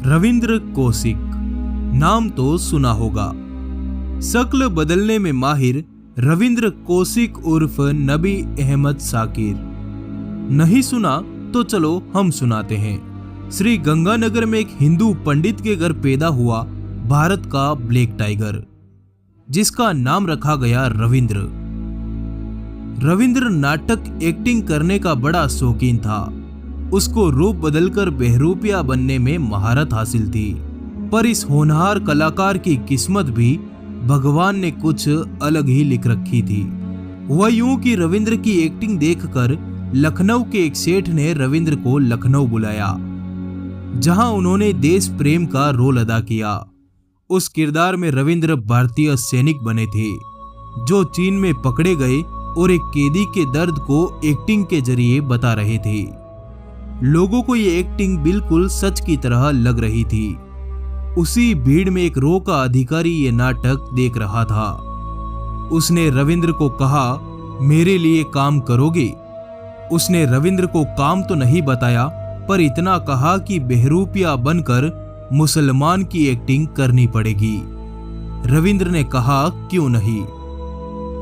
रविंद्र कौशिक नाम तो सुना होगा। शक्ल बदलने में माहिर रविंद्र कौशिक उर्फ नबी अहमद साकिर। नहीं सुना तो चलो हम सुनाते हैं। श्री गंगानगर में एक हिंदू पंडित के घर पैदा हुआ भारत का ब्लैक टाइगर, जिसका नाम रखा गया रविंद्र। रविंद्र नाटक एक्टिंग करने का बड़ा शौकीन था। उसको रूप बदलकर बहरूपिया बनने में महारत हासिल थी, पर इस होनहार कलाकार की किस्मत भी भगवान ने कुछ अलग ही लिख रखी थी। वह यूं कि रविंद्र की एक्टिंग देखकर लखनऊ के एक सेठ ने रविंद्र को लखनऊ बुलाया, जहां उन्होंने देश प्रेम का रोल अदा किया। उस किरदार में रविंद्र भारतीय सैनिक बने थे, जो चीन में पकड़े गए और एक कैदी के दर्द को एक्टिंग के जरिए बता रहे थे। लोगों को ये एक्टिंग बिल्कुल सच की तरह लग रही थी। उसी भीड़ में एक रो का अधिकारी ये नाटक देख रहा था। उसने रविंद्र को कहा, मेरे लिए काम करोगे? उसने रविंद्र को काम तो नहीं बताया, पर इतना कहा कि बहरूपिया बनकर मुसलमान की एक्टिंग करनी पड़ेगी। रविंद्र ने कहा, क्यों नहीं।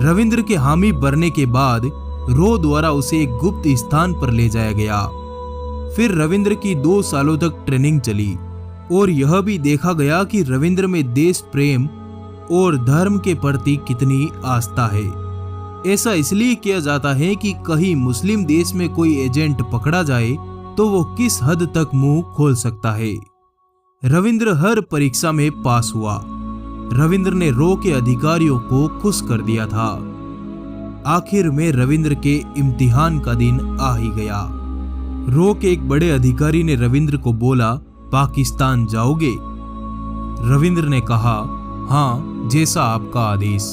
रविंद्र के हामी भरने के बाद रो द्वारा उसे एक गुप्त स्थान पर ले जाया गया। फिर रविंद्र की 2 सालों तक ट्रेनिंग चली और यह भी देखा गया कि रविंद्र में देश प्रेम और धर्म के प्रति कितनी आस्था है। ऐसा इसलिए किया जाता है कि कहीं मुस्लिम देश में कोई एजेंट पकड़ा जाए तो वो किस हद तक मुंह खोल सकता है। रविंद्र हर परीक्षा में पास हुआ। रविंद्र ने रो के अधिकारियों को खुश कर दिया था। आखिर में रविंद्र के इम्तिहान का दिन आ ही गया। रो के एक बड़े अधिकारी ने रविंद्र को बोला, पाकिस्तान जाओगे? रविंद्र ने कहा, हाँ, जैसा आपका आदेश।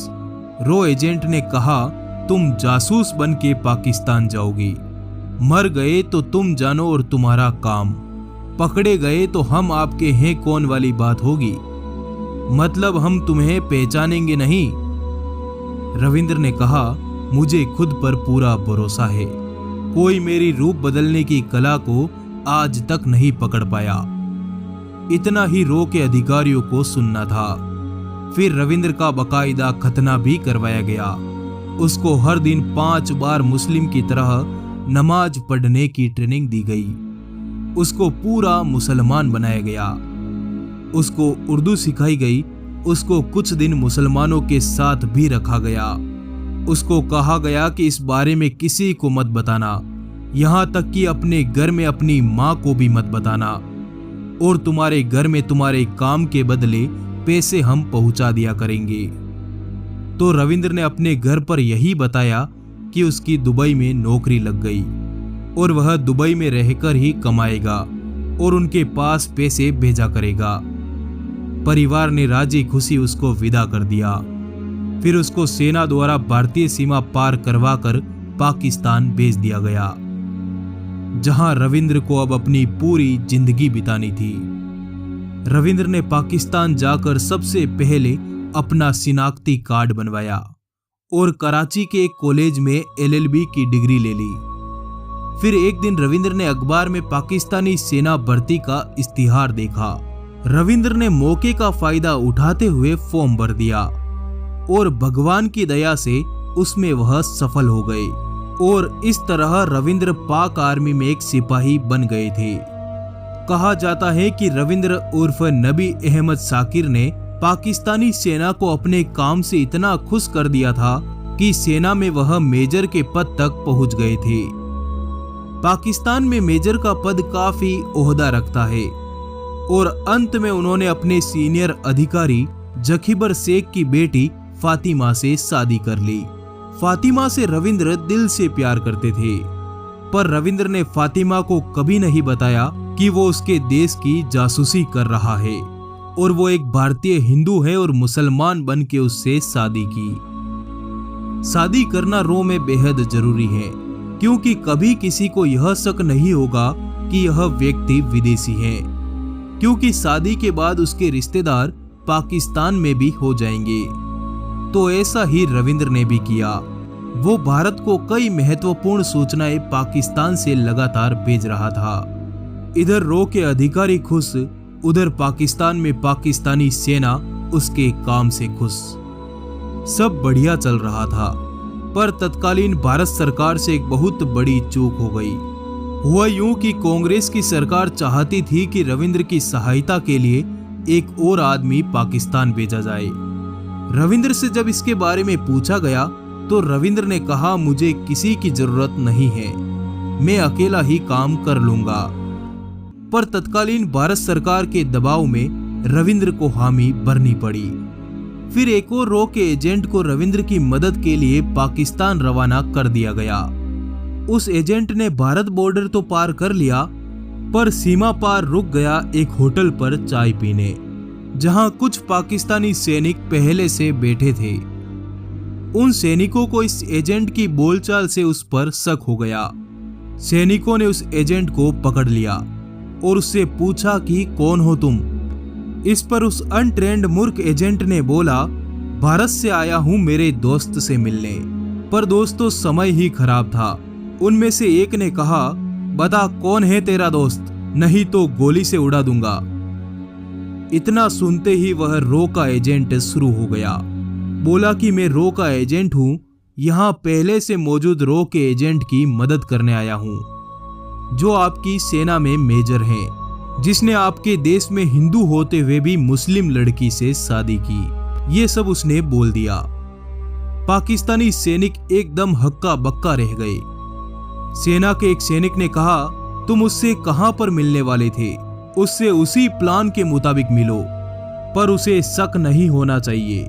रो एजेंट ने कहा, तुम जासूस बन के पाकिस्तान जाओगे। मर गए तो तुम जानो और तुम्हारा काम, पकड़े गए तो हम आपके हैं कौन वाली बात होगी। मतलब हम तुम्हें पहचानेंगे नहीं। रविंद्र ने कहा, मुझे खुद पर पूरा भरोसा है। कोई मेरी रूप बदलने की कला को आज तक नहीं पकड़ पाया। इतना ही रो के अधिकारियों को सुनना था। फिर रविंद्र का बाकायदा खतना भी करवाया गया। उसको हर दिन 5 बार मुस्लिम की तरह नमाज पढ़ने की ट्रेनिंग दी गई। उसको पूरा मुसलमान बनाया गया। उसको उर्दू सिखाई गई। उसको कुछ दिन मुसलमानों के साथ भी रखा गया। उसको कहा गया कि इस बारे में किसी को मत बताना, यहाँ तक कि अपने घर में अपनी माँ को भी मत बताना, और तुम्हारे घर में तुम्हारे काम के बदले पैसे हम पहुंचा दिया करेंगे। तो रविंद्र ने अपने घर पर यही बताया कि उसकी दुबई में नौकरी लग गई और वह दुबई में रहकर ही कमाएगा और उनके पास पैसे भेजा करेगा। परिवार ने राजी खुशी उसको विदा कर दिया। फिर उसको सेना द्वारा भारतीय सीमा पार करवाकर पाकिस्तान भेज दिया गया, जहां रविंद्र को अब अपनी पूरी जिंदगी बितानी थी। रविंद्र ने पाकिस्तान जाकर सबसे पहले अपना शिनाख्ती कार्ड बनवाया और कराची के एक कॉलेज में LLB की डिग्री ले ली। फिर एक दिन रविंद्र ने अखबार में पाकिस्तानी सेना भर्ती का इश्तिहार देखा। रविंद्र ने मौके का फायदा उठाते हुए फॉर्म भर दिया और भगवान की दया से उसमें वह सफल हो गए और इस तरह रविंद्र पाक आर्मी में एक सिपाही बन गए थे। कहा जाता है कि रविंद्र उर्फ नबी अहमद साकिर ने पाकिस्तानी सेना को अपने काम से इतना खुश कर दिया था कि सेना में वह मेजर के पद तक पहुंच गए थे। पाकिस्तान में मेजर का पद काफी ओहदा रखता है और अंत में उन्होंने अपने सीनियर अधिकारी जखीबर शेख की बेटी फातिमा से शादी कर ली। फातिमा से रविंद्र दिल से प्यार करते थे, पर रविंद्र ने फातिमा को कभी नहीं बताया कि वो उसके देश की जासूसी कर रहा है और वो एक भारतीय हिंदू है और मुसलमान बन के उससे शादी की। शादी करना रो में बेहद जरूरी है, क्योंकि कभी किसी को यह शक नहीं होगा कि यह व्यक्ति विदेशी है, क्योंकि शादी के बाद उसके रिश्तेदार पाकिस्तान में भी हो जाएंगे। तो ऐसा ही रविंद्र ने भी किया। वो भारत को कई महत्वपूर्ण सूचनाएं पाकिस्तान से लगातार भेज रहा था। इधर रो के अधिकारी खुश उधर पाकिस्तान में पाकिस्तानी सेना उसके काम से खुश। सब बढ़िया चल रहा था, पर तत्कालीन भारत सरकार से एक बहुत बड़ी चूक हो गई। हुआ यूं कि कांग्रेस की सरकार चाहती थी कि रविंद्र की सहायता के लिए एक और आदमी पाकिस्तान भेजा जाए। रविंद्र से जब इसके बारे में पूछा गया तो रविंद्र ने कहा, मुझे किसी की जरूरत नहीं है, मैं अकेला ही काम कर लूंगा। पर तत्कालीन भारत सरकार के दबाव में रविंद्र को हामी भरनी पड़ी। फिर एक और रॉ के एजेंट को रविंद्र की मदद के लिए पाकिस्तान रवाना कर दिया गया। उस एजेंट ने भारत बॉर्डर तो पार कर लिया, पर सीमा पार रुक गया एक होटल पर चाय पीने, जहां कुछ पाकिस्तानी सैनिक पहले से बैठे थे। उन सैनिकों को इस एजेंट की बोलचाल से उस पर शक हो गया। सैनिकों ने उस एजेंट को पकड़ लिया और उससे पूछा कि कौन हो तुम। इस पर उस अनट्रेंड मूर्ख एजेंट ने बोला, भारत से आया हूं मेरे दोस्त से मिलने। पर दोस्तों समय ही खराब था। उनमें से एक ने कहा, बता कौन है तेरा दोस्त, नहीं तो गोली से उड़ा दूंगा। इतना सुनते ही वह रॉ का एजेंट शुरू हो गया। बोला कि मैं रॉ का एजेंट हूं, यहां पहले से मौजूद रॉ के एजेंट की मदद करने आया हूं, जो आपकी सेना में मेजर हैं, जिसने आपके देश में हिंदू होते हुए भी मुस्लिम लड़की से शादी की। ये सब उसने बोल दिया। पाकिस्तानी सैनिक एकदम हक्का बक्का रह गए। सेना के एक सैनिक ने कहा, तुम उससे कहां पर मिलने वाले थे? उससे उसी प्लान के मुताबिक मिलो, पर उसे शक नहीं होना चाहिए।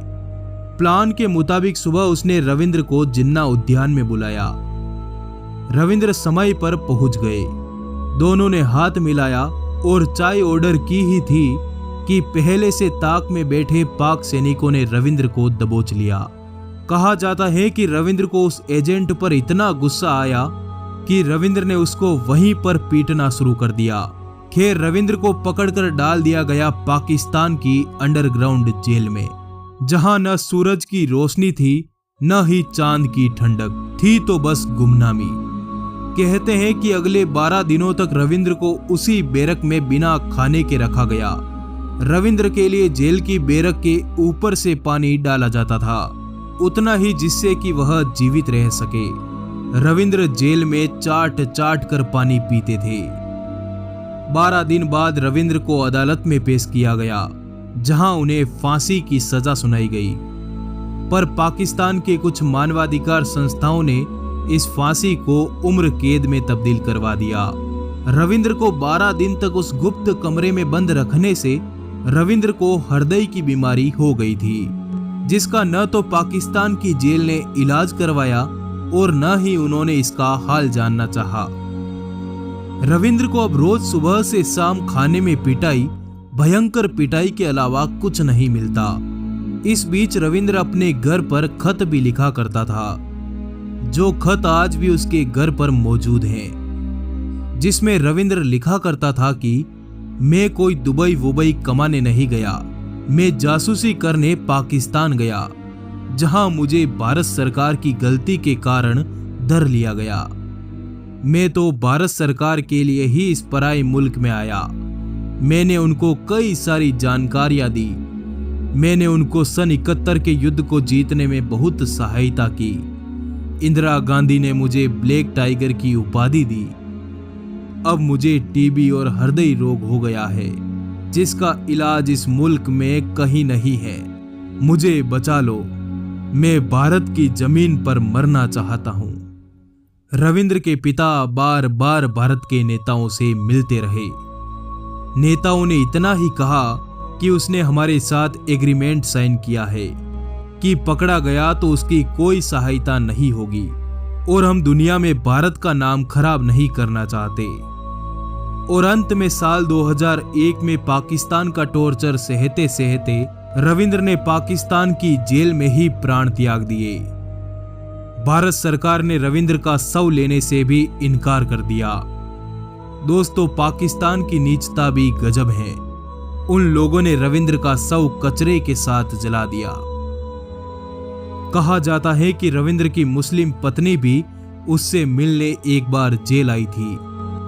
प्लान के मुताबिक सुबह उसने रविंद्र को जिन्ना उद्यान में बुलाया। रविंद्र समय पर पहुंच गए। दोनों ने हाथ मिलाया और चाय ऑर्डर की ही थी कि पहले से ताक में बैठे पाक सैनिकों ने रविंद्र को दबोच लिया। कहा जाता है कि रविंद्र को उस एजेंट पर इतना गुस्सा आया कि रविंद्र ने उसको वहीं पर पीटना शुरू कर दिया। खैर, रविंद्र को पकड़कर डाल दिया गया पाकिस्तान की अंडरग्राउंड जेल में, जहां न सूरज की रोशनी थी न ही चांद की ठंडक थी, तो बस गुमनामी। कहते हैं कि अगले 12 दिनों तक रविंद्र को उसी बैरक में बिना खाने के रखा गया। रविंद्र के लिए जेल की बैरक के ऊपर से पानी डाला जाता था, उतना ही जिससे कि वह जीवित रह सके। रविंद्र जेल में चाट चाट कर पानी पीते थे। 12 दिन बाद रविंद्र को अदालत में पेश किया गया, जहां उन्हें फांसी की सजा सुनाई गई। पर पाकिस्तान के कुछ मानवाधिकार संस्थाओं ने इस फांसी को उम्र कैद में तब्दील करवा दिया। रविंद्र को 12 दिन तक उस गुप्त कमरे में बंद रखने से रविंद्र को हृदय की बीमारी हो गई थी, जिसका न तो पाकिस्तान की जेल ने इलाज करवाया और न ही उन्होंने इसका हाल जानना चाहा। रविंद्र को अब रोज सुबह से शाम खाने में पिटाई, भयंकर पिटाई के अलावा कुछ नहीं मिलता। इस बीच रविंद्र अपने घर पर खत भी लिखा करता था, जो खत आज भी उसके घर पर मौजूद हैं, जिसमें रविंद्र लिखा करता था कि मैं कोई दुबई वुबई कमाने नहीं गया, मैं जासूसी करने पाकिस्तान गया, जहां मुझे भारत सरकार की गलती के कारण धर लिया गया। मैं तो भारत सरकार के लिए ही इस पराए मुल्क में आया। मैंने उनको कई सारी जानकारियां दी। मैंने उनको सन 71 के युद्ध को जीतने में बहुत सहायता की। इंदिरा गांधी ने मुझे ब्लैक टाइगर की उपाधि दी। अब मुझे टीबी और हृदय रोग हो गया है, जिसका इलाज इस मुल्क में कहीं नहीं है। मुझे बचा लो, मैं भारत की जमीन पर मरना चाहता हूं। रविंद्र के पिता बार बार भारत के नेताओं से मिलते रहे। नेताओं ने इतना ही कहा कि उसने हमारे साथ एग्रीमेंट साइन किया है कि पकड़ा गया तो उसकी कोई सहायता नहीं होगी, और हम दुनिया में भारत का नाम खराब नहीं करना चाहते। और अंत में साल 2001 में पाकिस्तान का टॉर्चर सहते सहते रविंद्र ने पाकिस्तान की जेल में ही प्राण त्याग दिए। भारत सरकार ने रविंद्र का शव लेने से भी इनकार कर दिया। दोस्तों, पाकिस्तान की नीचता भी गजब है। उन लोगों ने रविंद्र का शव कचरे के साथ जला दिया। कहा जाता है कि रविंद्र की मुस्लिम पत्नी भी उससे मिलने एक बार जेल आई थी।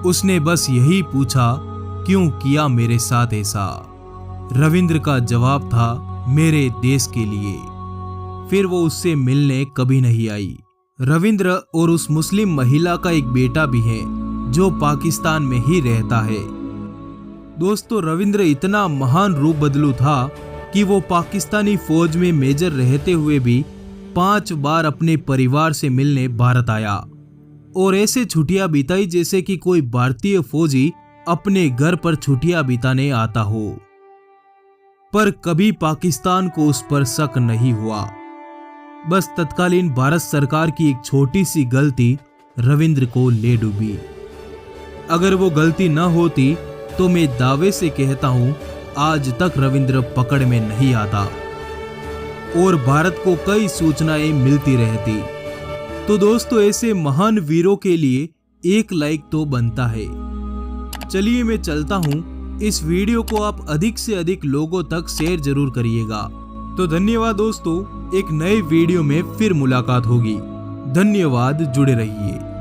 उसने बस यही पूछा क्यों किया मेरे साथ ऐसा? रविंद्र का जवाब था, मेरे देश के लिए। फिर वो उससे मिलने कभी नहीं आई। रविंद्र और उस मुस्लिम महिला का एक बेटा भी है जो पाकिस्तान में ही रहता है। दोस्तों, रविंद्र इतना महान रूप बदलू था कि वो पाकिस्तानी फौज में मेजर रहते हुए भी 5 बार अपने परिवार से मिलने भारत आया और ऐसे छुट्टियां बिताई जैसे कि कोई भारतीय फौजी अपने घर पर छुट्टियां बिताने आता हो। पर कभी पाकिस्तान को उस पर शक नहीं हुआ। बस तत्कालीन भारत सरकार की एक छोटी सी गलती रविंद्र को ले डूबी। अगर वो गलती न होती तो मैं दावे से कहता हूं आज तक रविंद्र पकड़ में नहीं आता और भारत को कई सूचनाएं मिलती रहती। तो दोस्तों, ऐसे महान वीरों के लिए एक लाइक तो बनता है। चलिए मैं चलता हूं। इस वीडियो को आप अधिक से अधिक लोगों तक शेयर जरूर करिएगा। तो धन्यवाद दोस्तों, एक नए वीडियो में फिर मुलाकात होगी। धन्यवाद, जुड़े रहिए।